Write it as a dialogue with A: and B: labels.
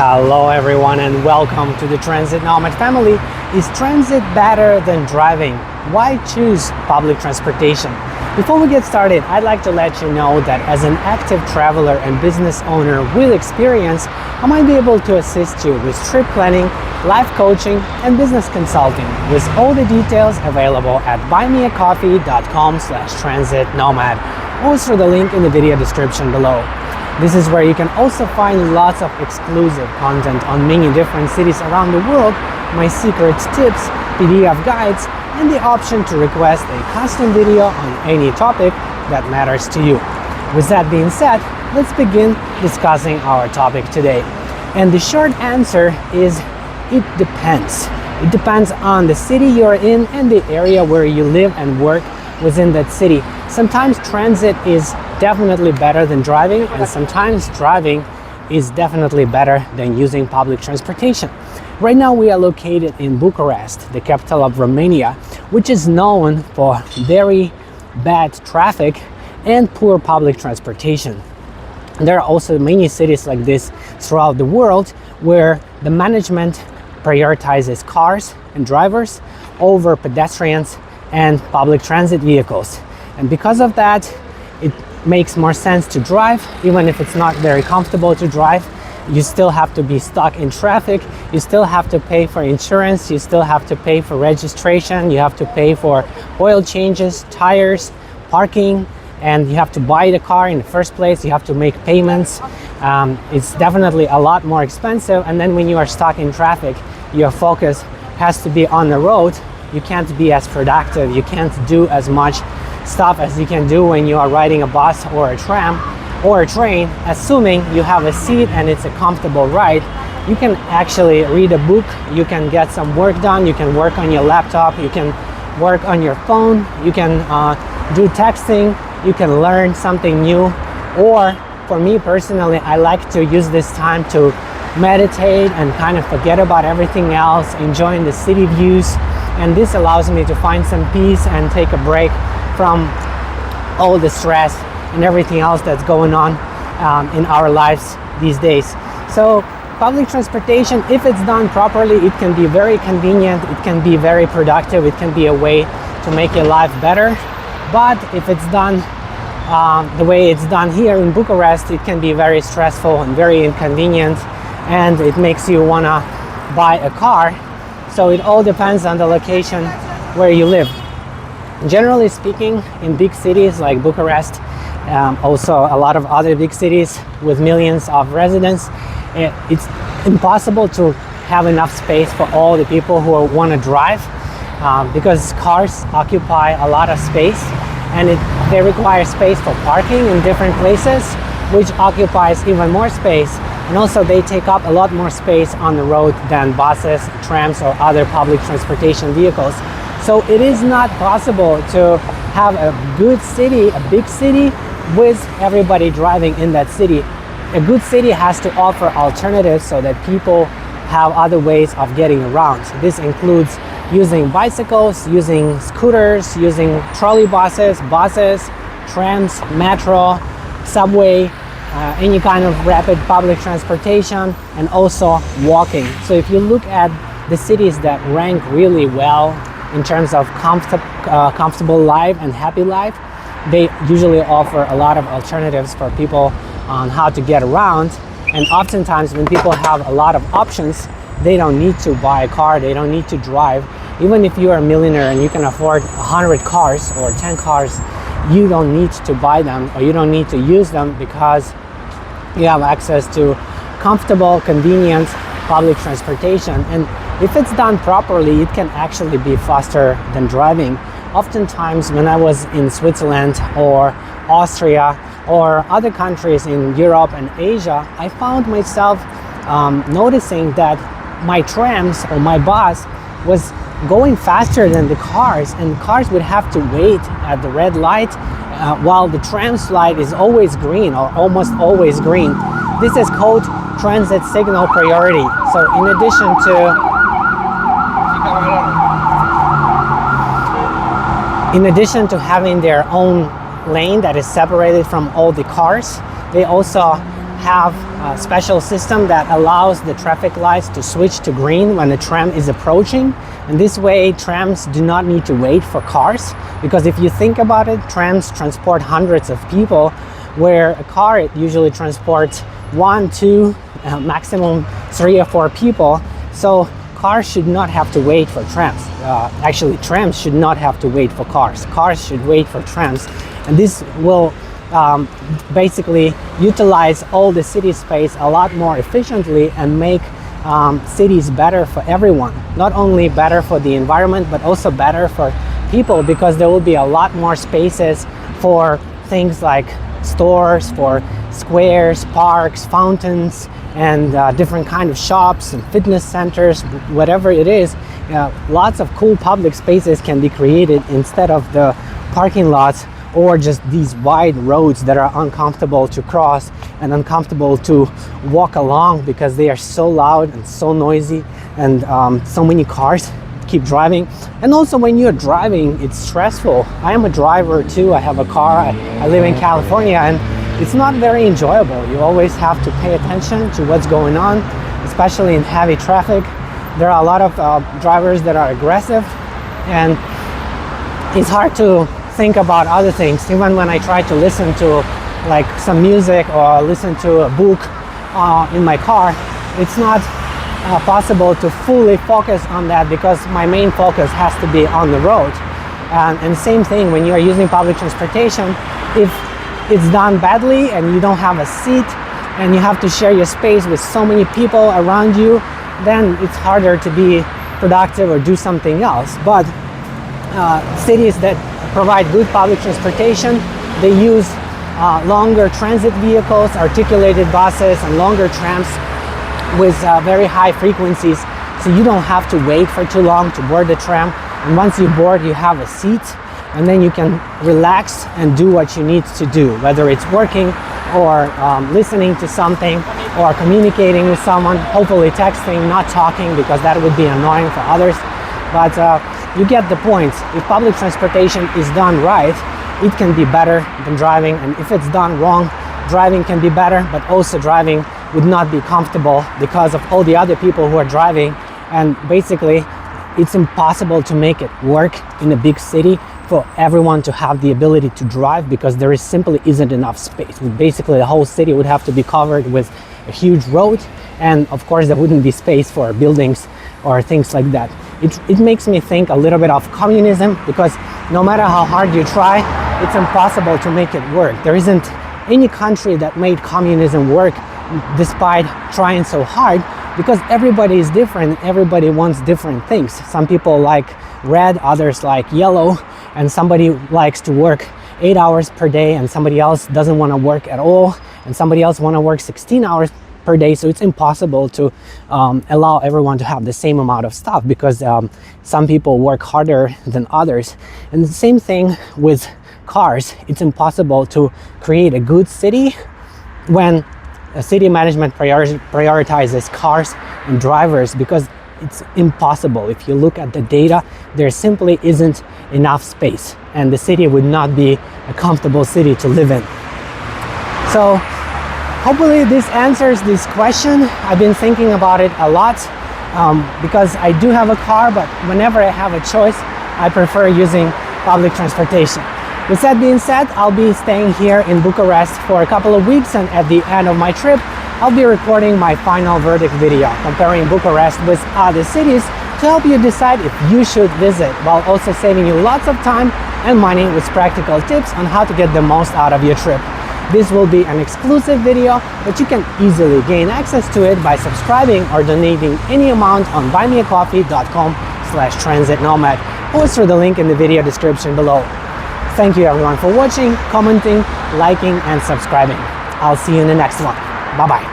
A: Hello everyone and welcome to the Transit Nomad family. Is transit better than driving? Why choose public transportation? Before we get started, I'd like to let you know that as an active traveler and business owner with experience, I might be able to assist you with trip planning, life coaching, and business consulting, with all the details available at buymeacoffee.com/transitnomad, or through the link in the video description below. This is where you can also find lots of exclusive content on many different cities around the world, my secret tips, PDF guides, and the option to request a custom video on any topic that matters to you. With that being said, let's begin discussing our topic today. And the short answer is it depends. It depends on the city you're in and the area where you live and work within that city. Sometimes transit is definitely better than driving, and sometimes driving is definitely better than using public transportation. Right now we are located in Bucharest, the capital of Romania, which is known for very bad traffic and poor public transportation. There are also many cities like this throughout the world where the management prioritizes cars and drivers over pedestrians and public transit vehicles. And because of that, it makes more sense to drive, even if it's not very comfortable to drive. You still have to be stuck in traffic, you still have to pay for insurance, you still have to pay for registration, you have to pay for oil changes, tires, parking, and you have to buy the car in the first place, you have to make payments. It's definitely a lot more expensive, and then when you are stuck in traffic, your focus has to be on the road. You can't be as productive, you can't do as much stuff as you can do when you are riding a bus or a tram or a train. Assuming you have a seat and it's a comfortable ride, you can actually read a book, you can get some work done, you can work on your laptop, you can work on your phone, you can do texting, you can learn something new. Or for me personally, I like to use this time to meditate and kind of forget about everything else, enjoying the city views, and this allows me to find some peace and take a break from all the stress and everything else that's going on in our lives these days. So public transportation, if it's done properly, it can be very convenient, it can be very productive, it can be a way to make your life better. But if it's done the way it's done here in Bucharest, it can be very stressful and very inconvenient, and it makes you want to buy a car. So it all depends on the location where you live. Generally speaking, in big cities like Bucharest, also a lot of other big cities with millions of residents, it's impossible to have enough space for all the people who want to drive, because cars occupy a lot of space, and they require space for parking in different places, which occupies even more space. And also they take up a lot more space on the road than buses, trams, or other public transportation vehicles. So it is not possible to have a good city, a big city, with everybody driving in that city. A good city has to offer alternatives so that people have other ways of getting around. This includes using bicycles, using scooters, using trolley buses, trams, metro, subway, any kind of rapid public transportation, and also walking. So if you look at the cities that rank really well in terms of comfortable life and happy life, they usually offer a lot of alternatives for people on how to get around. And oftentimes when people have a lot of options, they don't need to buy a car, they don't need to drive. Even if you are a millionaire and you can afford 100 cars or 10 cars, you don't need to buy them, or you don't need to use them, because you have access to comfortable, convenient public transportation. And if it's done properly, it can actually be faster than driving. Oftentimes when I was in Switzerland or Austria or other countries in Europe and Asia, I found myself noticing that my trams or my bus was going faster than the cars, and cars would have to wait at the red light while the tram's light is always green, or almost always green. This is called transit signal priority. So in addition to having their own lane that is separated from all the cars, they also have a special system that allows the traffic lights to switch to green when the tram is approaching. And this way, trams do not need to wait for cars, because if you think about it, trams transport hundreds of people, where a car, it usually transports 1, 2, maximum 3 or 4 people. So cars should not have to wait for trams. Actually, trams should not have to wait for cars. Cars should wait for trams. And this will basically utilize all the city space a lot more efficiently and make cities better for everyone. Not only better for the environment, but also better for people, because there will be a lot more spaces for things like stores, for squares, parks, fountains, and different kind of shops and fitness centers, whatever it is. Lots of cool public spaces can be created instead of the parking lots or just these wide roads that are uncomfortable to cross and uncomfortable to walk along because they are so loud and so noisy, and so many cars keep driving. And also when you're driving, it's stressful. I am a driver too. I have a car. I live in California, and it's not very enjoyable. You always have to pay attention to what's going on, especially in heavy traffic. There are a lot of drivers that are aggressive, and it's hard to think about other things. Even when I try to listen to like some music or listen to a book in my car, it's not possible to fully focus on that, because my main focus has to be on the road. And same thing when you are using public transportation. If it's done badly and you don't have a seat and you have to share your space with so many people around you, then it's harder to be productive or do something else. But cities that provide good public transportation, they use longer transit vehicles, articulated buses, and longer trams with very high frequencies, so you don't have to wait for too long to board the tram. And once you board, you have a seat, and then you can relax and do what you need to do, whether it's working or listening to something or communicating with someone, hopefully texting, not talking, because that would be annoying for others. But you get the point. If public transportation is done right, it can be better than driving. And if it's done wrong, driving can be better, but also driving would not be comfortable because of all the other people who are driving. And basically, it's impossible to make it work in a big city for everyone to have the ability to drive, because there simply isn't enough space. Basically, the whole city would have to be covered with a huge road, and of course there wouldn't be space for buildings or things like that. It makes me think a little bit of communism, because no matter how hard you try, it's impossible to make it work. There isn't any country that made communism work despite trying so hard, because everybody is different. Everybody wants different things. Some people like red, others like yellow, and somebody likes to work 8 hours per day and somebody else doesn't want to work at all, and somebody else want to work 16 hours per day. So it's impossible to allow everyone to have the same amount of stuff, because some people work harder than others. And the same thing with cars. It's impossible to create a good city when a city management prioritizes cars and drivers, because it's impossible. If you look at the data, there simply isn't enough space, and the city would not be a comfortable city to live in. So hopefully this answers this question. I've been thinking about it a lot because I do have a car, but whenever I have a choice, I prefer using public transportation. With that being said, I'll be staying here in Bucharest for a couple of weeks, and at the end of my trip, I'll be recording my final verdict video comparing Bucharest with other cities to help you decide if you should visit, while also saving you lots of time and money with practical tips on how to get the most out of your trip. This will be an exclusive video, but you can easily gain access to it by subscribing or donating any amount on buymeacoffee.com/transitnomad, or through the link in the video description below. Thank you everyone for watching, commenting, liking, and subscribing. I'll see you in the next one. Bye-bye.